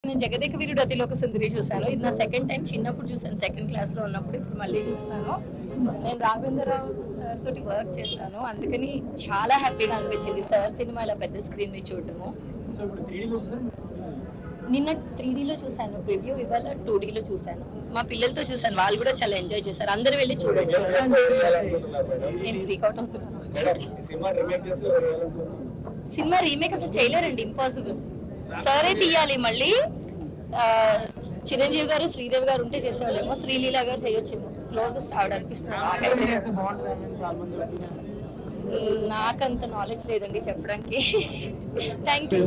నేను జగదేక వీరుడు అతిలోక సుందరి చూశాను. ఇది నా సెకండ్ టైం. చిన్నప్పుడు చూసాను, సెకండ్ క్లాస్ లో ఉన్నప్పుడు. ఇప్పుడు మళ్ళీ చూస్తున్నాను. నేను రాఘవేంద్రరావు సార్ తోటి వర్క్ చేస్తాను, అందుకని చాలా హ్యాపీగా అనిపించింది సార్ సినిమా ఇలా పెద్ద స్క్రీన్ మీద చూడటము. నిన్న 3Dలో చూశాను ప్రివ్యూ, ఇవాళ 2Dలో చూశాను. మా పిల్లలతో చూశాను, వాళ్ళు కూడా చాలా ఎంజాయ్ చేశారు. అందరూ వెళ్ళి చూడండి. నేను ఫ్రీక్ అవుట్ అవుతున్నాను. సినిమా రీమేక్ అసలు చేయలేరండి, ఇంపాసిబుల్. సరే తీయాలి మళ్ళీ. చిరంజీవి గారు, శ్రీదేవి గారు ఉంటే చేసేవాళ్ళేమో, శ్రీలీల గారు చేయొచ్చేమో. క్లోజెస్ట్ ఆవిడ అనిపిస్తున్నారు. నాకంత నాలెడ్జ్ లేదండి చెప్పడానికి. Thank you.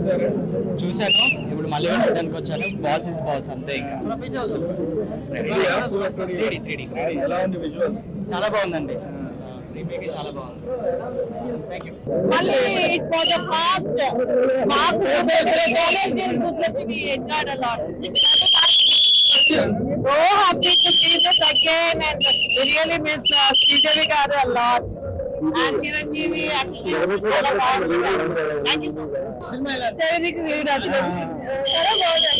చూశాను, ఇప్పుడు మళ్ళీ చూడడానికి వచ్చాను. బాస్ ఇస్ బాస్ అంతే. ఇంకా చాలా బాగుందండి. రీమేక్ చాలా బాగుంది. మళ్ళీ ఇట్ వాస్ ద ఫాస్ట్ మాకు కాలేజ్ డేస్ గురించి we enjoyed a lot. So happy to see this again and we really miss Sridevi garu a lot and Chiranjeevi చాలా బాగుంది. Thank you so much. Jagadeka Veerudu Athiloka Sundari చాలా బాగుంది.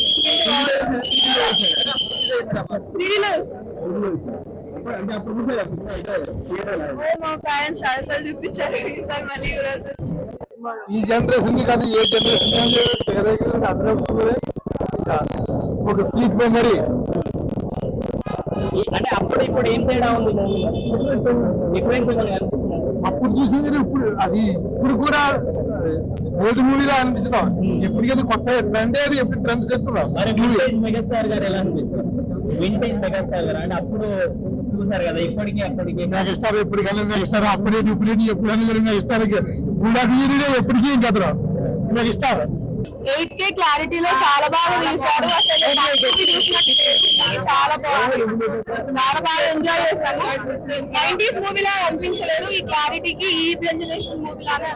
మా పేరెంట్స్ చాలాసార్లు చూపించారు, ఈసారి మళ్ళీ చూడాల్సి వచ్చింది. ఈ జనరేషన్ కి కాదు, ఏ జనరేషన్ ఒక స్లీప్ మెమరీ. అంటే అప్పుడు ఇప్పుడు ఏం తేడా ఉంది? అప్పుడు చూసింది ఇప్పుడు అది ఇప్పుడు కూడా ఓల్డ్ మూవీలా అనిపిస్తాం. ఎప్పటికైనా కొత్త ట్రెండ్, అది ఎప్పుడు ట్రెండ్ చెప్తున్నాం. మెగాస్టార్ గారు ఎలా అనిపిస్తారు? వింటేజ్ మెగాస్టార్ గారు అంటే అప్పుడు చూసారు కదా, ఇప్పటికీ అప్పటికి మెగాస్టార్ ఎప్పటికైనా మెగాస్టార్, అప్పుడే ఇప్పుడు ఎప్పుడైనా మెగాస్టార్ ఎప్పటికీ కదా మెగాస్టార్. 8K క్లారిటీలో చాలా బాగా తీశారు. అసలు చాలా బాగుంది, చాలా బాగా ఎంజాయ్ చేశాను. 90s మూవీలా అనిపించలేదు. ఈ క్లారిటీకి ఈ జనరేషన్ మూవీలానే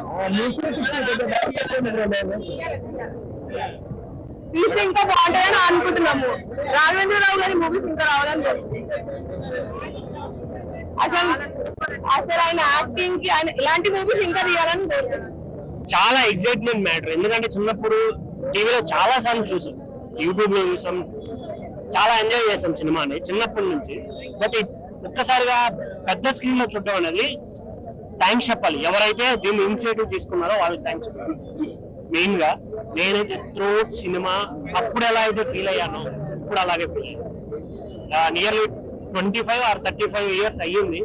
తీస్తే ఇంకా బాగుంటుందని అనుకుంటున్నాము. రాఘవేంద్రరావు గారి మూవీస్ ఇంకా రావాలని అసలు అసలు ఆయన యాక్టింగ్ కి ఆయన ఇలాంటి మూవీస్ ఇంకా తీయాలని కోరుతున్నాను. చాలా ఎక్సైట్మెంట్ మ్యాటర్. ఎందుకంటే చిన్నప్పుడు టీవీలో చాలా సార్లు చూసాం, యూట్యూబ్ లో చూసాం, చాలా ఎంజాయ్ చేసాం సినిమాని చిన్నప్పటి నుంచి. బట్ ఒక్కసారిగా పెద్ద స్క్రీన్ లో చూడడం అనేది థ్యాంక్స్ చెప్పాలి. ఎవరైతే దీన్ని ఇనిషియేటివ్ తీసుకున్నారో వాళ్ళకి థ్యాంక్స్ చెప్పాలి. మెయిన్ గా నేనైతే త్రూఅవుట్ సినిమా అప్పుడు ఎలా అయితే ఫీల్ అయ్యానో ఇప్పుడు అలాగే ఫీల్ అయ్యాను. నియర్లీ 25 or 35 years అయ్యింది,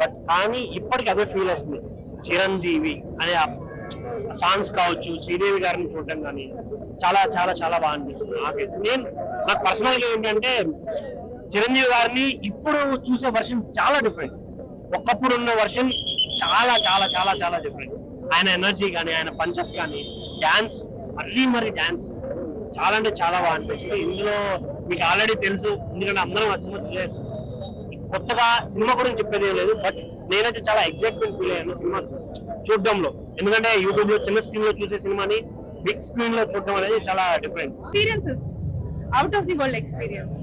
బట్ కానీ ఇప్పటికి అదే ఫీల్ వస్తుంది. చిరంజీవి అనే సాంగ్స్ కావచ్చు, శ్రీదేవి గారిని చూడటం కానీ చాలా చాలా చాలా బాగా అనిపిస్తుంది. నాకు పర్సనల్ గా ఏంటంటే చిరంజీవి గారిని ఇప్పుడు చూసే వర్షన్ చాలా డిఫరెంట్. ఒకప్పుడు ఉన్న వర్షన్ చాలా చాలా చాలా చాలా డిఫరెంట్. ఆయన ఎనర్జీ కానీ, ఆయన పంచెస్ కానీ, డాన్స్, మరీ డాన్స్ చాలా అంటే చాలా బాగా అనిపిస్తుంది. ఇందులో మీకు ఆల్రెడీ తెలుసు, ఎందుకంటే అందరం ఆ సినిమా చూసేసాం. కొత్తగా సినిమా గురించి చెప్పేది ఏం లేదు, బట్ నేనైతే చాలా ఎక్సైట్మెంట్ ఫీల్ అయ్యాను సినిమా చూడడంలో. ఎందుకంటే యూట్యూబ్ లో చిన్న స్క్రీన్ లో చూసే సినిమాని బిగ్ స్క్రీన్ లో చూడడం అనేది చాలా different experiences, out of the world experience.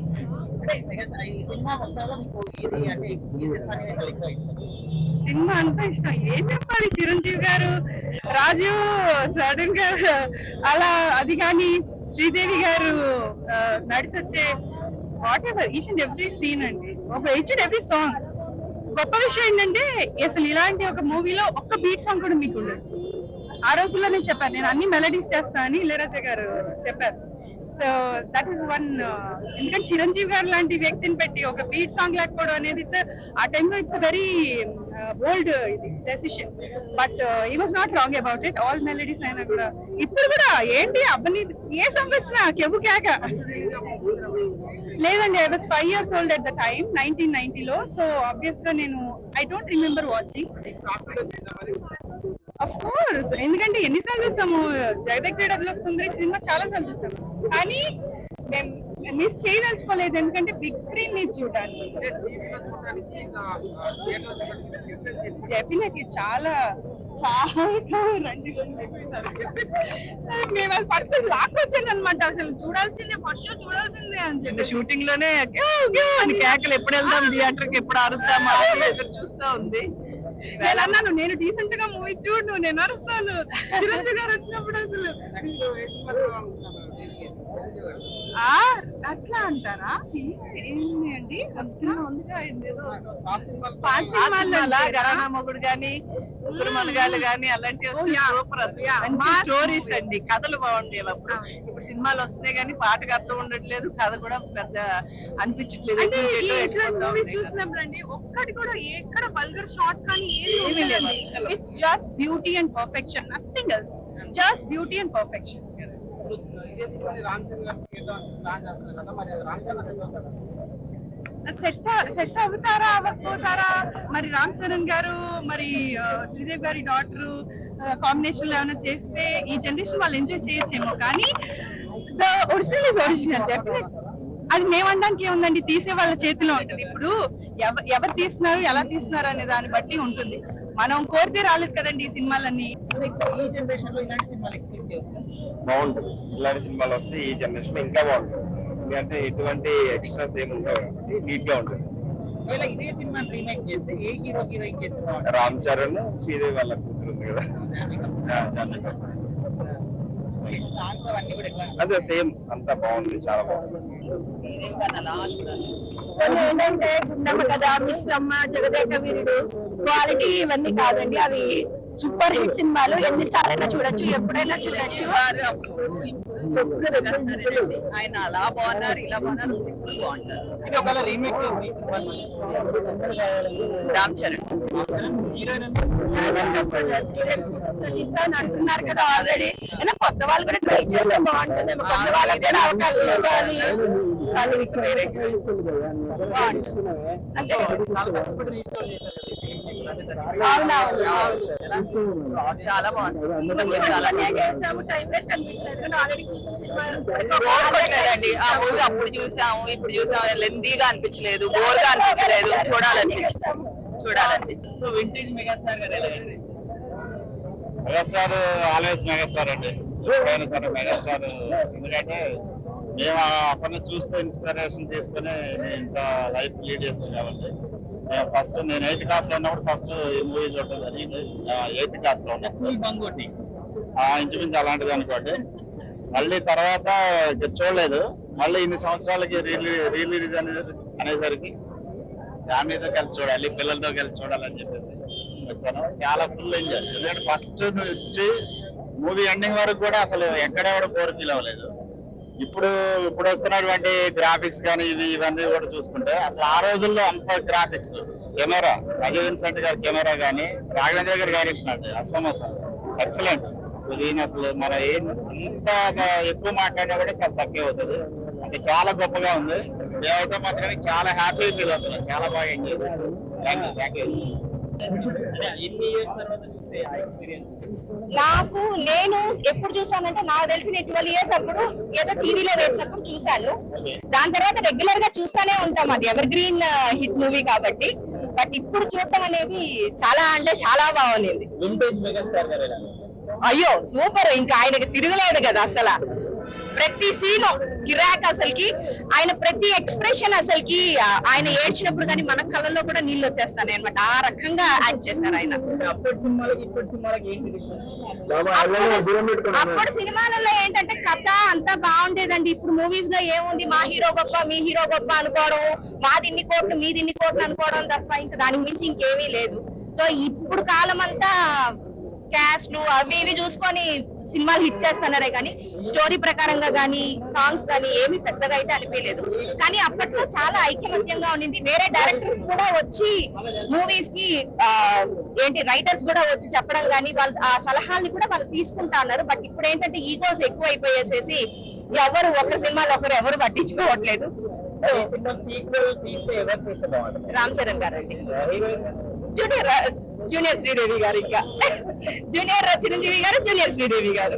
Cinema అంతా ఇష్టం. ఏం చెప్పాలి, చిరంజీవి గారు, రాజు సడన్ గా అలా అది కానీ, శ్రీదేవి గారు నడిచొచ్చే whatever each and every scene అండి, ఒక ఈచ్ అండ్ ఎవ్రీ సాంగ్. గొప్ప విషయం ఏంటంటే అసలు ఇలాంటి ఒక మూవీలో ఒక్క బీట్ సాంగ్ కూడా మీకు ఉండదు. ఆ రోజుల్లో నేను చెప్పాను, నేను అన్ని మెలడీస్ చేస్తా అని ఇళయరాజా గారు చెప్పారు. So that is one. ఎందుకంటే చిరంజీవి గారు లాంటి వ్యక్తిని పెట్టి ఒక బీట్ సాంగ్ లేకపోవడం అనేది ఆ టైంలో ఇట్స్ అ వెరీ బోల్డ్ ఇది decision. But he was not wrong about it. All melodies అయినా కూడా ఇప్పుడు కూడా ఏంటి అబ్బని ఏ సాంగ్ వచ్చినా కెవ్వు కేక లేదండి. I was 5 years old at the time, 1990లో. సో ఆబ్వియస్ గా నేను I don't remember watching. Of course, ఎందుకంటే ఎన్నిసార్లు చూసాము జగదేక వీరుడు అతిలోక సుందరి సినిమా, చాలా సార్లు చూసాము. కానీ మేము మిస్ చేయదలుచుకోలేదు, ఎందుకంటే బిగ్ స్క్రీన్ మీద చూడడానికి. డెఫినెట్లీ చాలా చాలా రండి. మేము అది పట్టుకుని లాక్కొచ్చాను అనమాట. అసలు చూడాల్సిందే, ఫస్ట్ షో చూడాల్సిందే అని చెప్పి షూటింగ్ లోనే కేకలు ఎప్పుడు వెళ్దాం థియేటర్ కి, ఎప్పుడు ఆడుతామా ఎదురు చూస్తా ఉంది. నేను అన్నాను నేను డీసెంట్ గా మూవీ చూడు నేను అరుస్తాను చిరంజీవి గారు వచ్చినప్పుడు అసలు అట్లా అంటారా ఏంటి అండి సినిమా ఉందిగా పాత సినిమాల్లో గరానా మొగుడు గాని ముగ్గురు మనగాళ్ళు గాని అలాంటివి వస్తే సూపర్ అసలు మంచి స్టోరీస్ అండి కథలు బాగుండేవి అప్పుడు ఇప్పుడు సినిమాలు వస్తున్నాయి కానీ పాటకు అర్థం ఉండట్లేదు కథ కూడా పెద్ద అనిపించట్లేదు చూసినప్పుడు అండి ఒక్కటి కూడా ఎక్కడ వల్గర్ షార్ట్ కానీ ఏమీ లేదు it's just beauty and perfection nothing else just beauty and perfection set అవుతారా అవ్వకపోతారా మరి రామ్ చరణ్ గారు మరి శ్రీదేవి గారి డాటర్ కాంబినేషన్ లో ఏమైనా చేస్తే ఈ జనరేషన్ వాళ్ళు ఎంజాయ్ చేయొచ్చేమో కానీ the original is original definite అది మేమనడానికి ఏముందండి తీసే వాళ్ళ చేతిలో ఉంటుంది ఇప్పుడు ఎవరు తీస్తున్నారు ఎలా తీస్తున్నారు అనే దాన్ని బట్టి ఉంటుంది మనం కోరితే రాలేదు కదండి ఈ సినిమాలన్నీ ఈ జనరేషన్ లో ఇలాంటి సినిమాలు ఎక్స్పెక్ట్ చేయొచ్చు. బాగుంటుంది ఇలాంటి సినిమాలు వస్తే ఈ జనరేషన్ లో ఇంకా బాగుంటుంది ఎందుకంటే ఎటువంటి ఎక్స్ట్రాస్ ఏమి ఉండవు కాబట్టి నీట్ గా ఉంటుంది. ఒకవేళ ఇదే సినిమాని రీమేక్ చేస్తే ఏ హీరో హీరోయిన్ చేస్తే బాగుంటుంది? రామ్ చరణ్ శ్రీదేవి వాళ్ళ కూతురు ఉంది కదా జాహ్నవి కపూర్. సాంగ్స్ అవన్నీ కూడా ఎట్లా అదే సేమ్ అంతా బాగుంది చాలా బాగుంది. ఏంటంటే గుండమ్మ కథ మిస్ అమ్మ జగదేక వీరుడు క్వాలిటీ ఇవన్నీ కాదండి అవి సూపర్ హిట్ సినిమాలు ఎన్నిసార్లు చూడొచ్చు ఎప్పుడైనా చూడొచ్చు. ఆయన అలా బాగున్నారు ఇలా బాగున్నారు బాగుంటారు. ఇది ఒకవేళ రీమేక్ చేస్తే ఈ సినిమా రామ్ చరణ్ తీస్తాను అంటున్నారు కదా ఆల్రెడీ అయినా కొత్త వాళ్ళు కూడా ట్రై చేస్తే బాగుంటుంది కొత్త వాళ్ళకి కూడా అవకాశం ఇవ్వాలి. అంతే చాలా బాగుంది కొంచెం చేసాము టైం వేస్ట్ అనిపించలేదు ఆల్రెడీ చూసిన సినిమా బోర్ కొట్టలేదండి ఆ మూవీ అప్పుడు చూసాము ఇప్పుడు చూసాము లెందీగా అనిపించలేదు బోర్ గా అనిపించలేదు చూడాలనిపించింది. వింటేజ్ మెగాస్టార్ గారు ఎలా అనిపించింది? మెగాస్టార్ ఆల్వేస్ మెగాస్టార్ అండి ఎప్పుడైనా సరే మెగాస్టార్ ఎందుకంటే మేము అప్పటి నుంచి చూస్తే ఇన్స్పిరేషన్ తీసుకుని ఇంత లైఫ్ లీడ్ చేస్తాం కాబట్టి ఫస్ట్ నేను 8th క్లాస్ లో ఉన్నప్పుడు ఫస్ట్ ఈ మూవీ చూడటం జరిగింది 8th క్లాస్ లో ఉన్నప్పుడు బంగోటి ఇంచుమించు అలాంటిది అనుకోండి. మళ్ళీ తర్వాత చూడలేదు మళ్ళీ ఇన్ని సంవత్సరాలకి రిలీజ్ అనేసరికి ఫ్యామిలీతో కలిసి చూడాలి పిల్లలతో కలిసి చూడాలని చెప్పేసి వచ్చాను. చాలా ఫుల్ ఎంజాయ్ ఎందుకంటే ఫస్ట్ నుంచి మూవీ ఎండింగ్ వరకు కూడా అసలు ఎక్కడెక్కడ బోర్ ఫీల్ అవ్వలేదు. ఇప్పుడు వస్తున్నటువంటి గ్రాఫిక్స్ కానీ ఇవన్నీ కూడా చూసుకుంటే అసలు ఆ రోజుల్లో అంత గ్రాఫిక్స్ కెమెరా అజయ్ విన్సెంట్ గారి కెమెరా కానీ రాఘవేంద్ర గారి డైరెక్షన్ అంటే అసలు ఎక్సలెంట్. దీని అసలు మన ఎంత ఎక్కువ మాట్లాడినా కూడా చాలా తక్కువ అవుతుంది అంటే చాలా గొప్పగా ఉంది. మేమైతే మాత్రం చాలా హ్యాపీ ఫీల్ అవుతున్నాం చాలా బాగా ఎంజాయ్ చేశాను. Thank you. ఇన్ని ఇయర్స్ తర్వాత చూస్తే ఆ ఎక్స్పీరియన్స్ నాకు నేను ఎప్పుడు చూసానంటే నాకు తెలిసిన 12 years అప్పుడు ఏదో టీవీలో వేసినప్పుడు చూసాను. దాని తర్వాత రెగ్యులర్ గా చూస్తానే ఉంటాం అది ఎవర్ గ్రీన్ హిట్ మూవీ కాబట్టి. బట్ ఇప్పుడు చూడటం అనేది చాలా అంటే చాలా బాగుంది. వింటేజ్ మెగాస్టార్ గారు ఎలా అనిపించింది? అయ్యో సూపర్ ఇంకా ఆయనకి తిరగలేదు కదా అసలు ప్రతి సీన్ కిరాక్ అసలుకి ఆయన ప్రతి ఎక్స్ప్రెషన్ అసలుకి ఆయన ఏడ్చినప్పుడు కానీ మన కళ్ళల్లో కూడా నీళ్ళు వచ్చేస్తాయి అనమాట ఆ రకంగా యాక్ట్ చేశారు ఆయన. అప్పటి సినిమాలకి ఇప్పటి సినిమాలకి ఏంటి డిఫరెన్స్? అప్పుడు సినిమాలలో ఏంటంటే కథ అంతా బాగుండేదండి. ఇప్పుడు మూవీస్ లో ఏముంది మా హీరో గొప్ప మీ హీరో గొప్ప అనుకోవడం మాది ఇన్ని కోట్లు మీది ఇన్ని కోట్లు అనుకోవడం తప్ప ఇంకా దానికి మించి ఇంకేమీ లేదు. సో ఇప్పుడు కాలం అంతా క్యాస్ట్లు అవి ఇవి చూసుకొని సినిమాలు హిట్ చేస్తున్నారే కానీ స్టోరీ ప్రకారంగా కానీ సాంగ్స్ కానీ ఏమి పెద్దగా అయితే అనిపించలేదు. కానీ అప్పట్లో చాలా ఐకమత్యంగా ఉండింది. వేరే డైరెక్టర్స్ కూడా వచ్చి మూవీస్ కి ఏంటి రైటర్స్ కూడా వచ్చి చెప్పడం కానీ వాళ్ళ ఆ సలహాలని కూడా వాళ్ళు తీసుకుంటా ఉన్నారు. బట్ ఇప్పుడు ఏంటంటే ఈగోస్ ఎక్కువ అయిపోయేసేసి ఎవరు ఒక సినిమాలో ఎవరు పట్టించుకోవట్లేదు. రామ్ చరణ్ గారు అండి జూనియర్ శ్రీదేవి గారు ఇంకా జూనియర్ చిరంజీవి గారు జూనియర్ శ్రీదేవి గారు.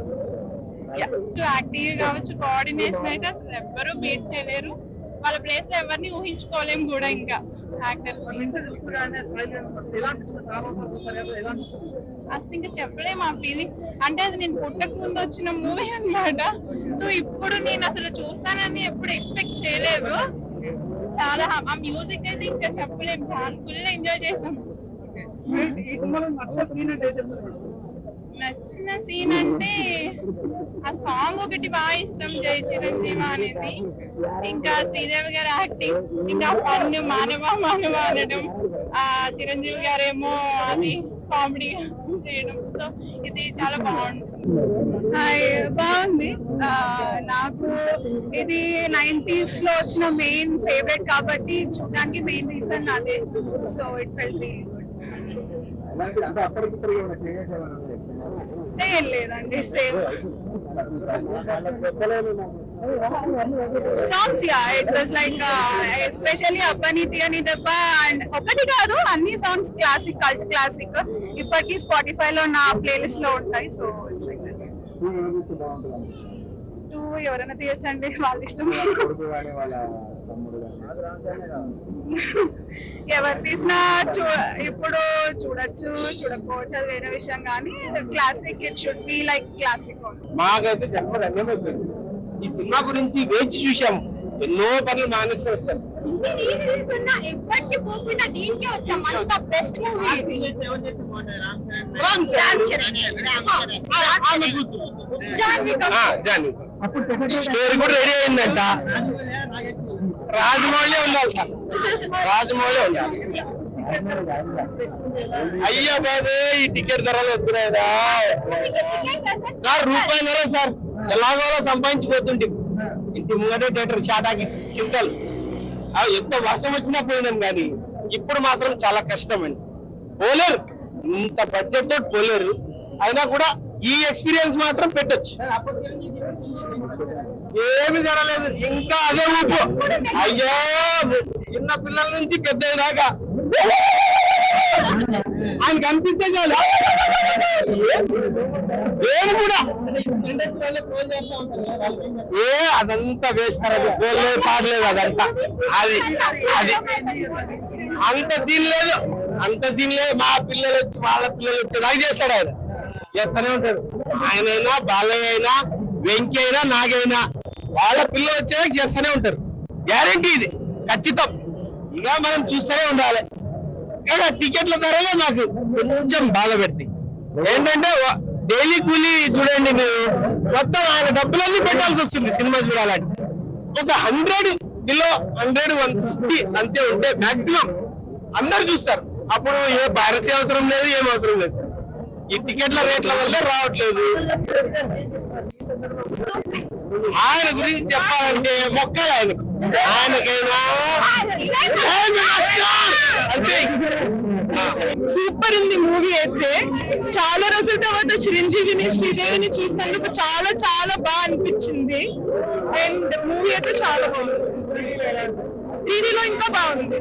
యాక్టివ్ కావచ్చు కోఆర్డినేషన్ అయితే అసలు ఎవ్వరూ బీట్ చేయలేరు. వాళ్ళ ప్లేస్ లో ఎవరిని ఊహించుకోలేము కూడా ఇంకా యాక్టర్స్ అసలు ఇంకా చెప్పలేము ఆ ఫీలింగ్. అంటే అది నేను పుట్టక ముందు వచ్చిన మూవీ అన్నమాట. సో ఇప్పుడు నేను అసలు చూస్తానని ఎప్పుడు ఎక్స్పెక్ట్ చేయలేదు. చాలా ఆ మ్యూజిక్ అయితే ఇంకా చెప్పలేము చాలా ఫుల్ ఎంజాయ్ చేసాం. ఈ సినిమాలో నచ్చిన సీన్ అంటే నచ్చిన సీన్ అంటే ఆ సాంగ్ ఒకటి బాగా ఇష్టం, జై చిరంజీవి అనేది. ఇంకా శ్రీదేవి గారి యాక్టింగ్, ఇంకా పన్ను మానవ అనడం, ఆ చిరంజీవి గారేమో అది కామెడీ చేయడం. సో ఇది చాలా బాగుంది. బాగుంది. నాకు ఇది 90s లో వచ్చిన మెయిన్ ఫేవరెట్ కాబట్టి చూడడానికి మెయిన్ రీజన్ అదే. So it felt really good. ఏం లేదండి, same songs. Yeah, it was like especially అబ్బనీతి అని దెబ్బ అండ్ ఒకటి కాదు, అన్ని సాంగ్స్ క్లాసిక్, కల్ట్ క్లాసిక్. ఇప్పటికీ స్పాటిఫై లో నా ప్లేలిస్ట్ లో ఉంటాయి. So it's like that. ఎవరైనా తీయచ్చండి, వాళ్ళ ఇష్టం. ఎవరు తీసినా ఇప్పుడు చూడొచ్చు, చూడకపోవచ్చు, అది వేరే విషయం. కానీ classic, it should be like classic. మాకైతే జన్మధన్యమైపోయింది. ఈ సినిమా గురించి వేచి చూసాము, ఎన్నో పనులు మానేసుకొని వచ్చాము. ఎప్పటికీ పోకుండా దీనికే వచ్చాం. అంత బెస్ట్ మూవీ. స్టోరీ కూడా రెడీ అయిందంట. రాజమౌళి ఉండాలి సార్, రాజమౌళి ఉండాలి. అయ్యో బాబు, ఈ టికెట్ ధరలు వద్దురాదా సార్? రూపాయిన్నర సార్, ఎలాగో సంపాదించిపోతుంటే ఇంటి ముంగటే థియేటర్ షాటాకి చింతలు. అవి ఎంత వర్షం వచ్చినా పోయినాం, కానీ ఇప్పుడు మాత్రం చాలా కష్టం అండి. పోలేరు, ఇంత బడ్జెట్ తోటి పోలేరు. అయినా కూడా ఈ ఎక్స్పీరియన్స్ మాత్రం పెట్టొచ్చు. ఏమి జరగలేదు, ఇంకా అదే ఊపు. అయ్యో, చిన్న పిల్లల నుంచి పెద్ద దాకా ఆయన కనిపిస్తే చాలు. నేను కూడా అదంతా వేస్తారు, అది పోలేదు పాడలేదు, అదంతా అది అది అంత సీన్ లేదు, అంత సీన్ లేదు. మా పిల్లలు వచ్చి వాళ్ళ పిల్లలు వచ్చేదాకా చేస్తాడు ఆయన, చేస్తూనే ఉంటాడు. ఆయనైనా, బాలయ్య అయినా, వెంకీ అయినా, నాగైనా వాళ్ళ పిల్లలు వచ్చేదాకా చేస్తూనే ఉంటారు. గ్యారంటీ ఇది, ఖచ్చితం. ఇక మనం చూస్తూనే ఉండాలి. కానీ టికెట్ల ధరలే నాకు కొంచెం బాధ పెడతాయి. ఏంటంటే డైలీ కూలీ చూడండి మీరు, మొత్తం ఆయన డబ్బులన్నీ పెట్టాల్సి వస్తుంది సినిమా చూడాలంటే. ఒక 100 బిలో 100, 150 అంతే ఉంటే మాక్సిమం అందరు చూస్తారు. అప్పుడు ఏ పైరసీ అవసరం లేదు, ఏం అవసరం లేదు సార్. ఈ టికెట్ల రేట్ల వల్లే రావట్లేదు. ఆయన గురించి చెప్పాలంటే మొక్కలు ఆయనకు, ఆయనకైనా అంటే సూపర్ ఉంది మూవీ. అయితే చాలా రోజుల తర్వాత చిరంజీవిని, శ్రీదేవిని చూసినందుకు చాలా చాలా బాగా అనిపించింది. అండ్ మూవీ అయితే చాలా బాగుంది. 3Dలో ఇంకా బాగుంది.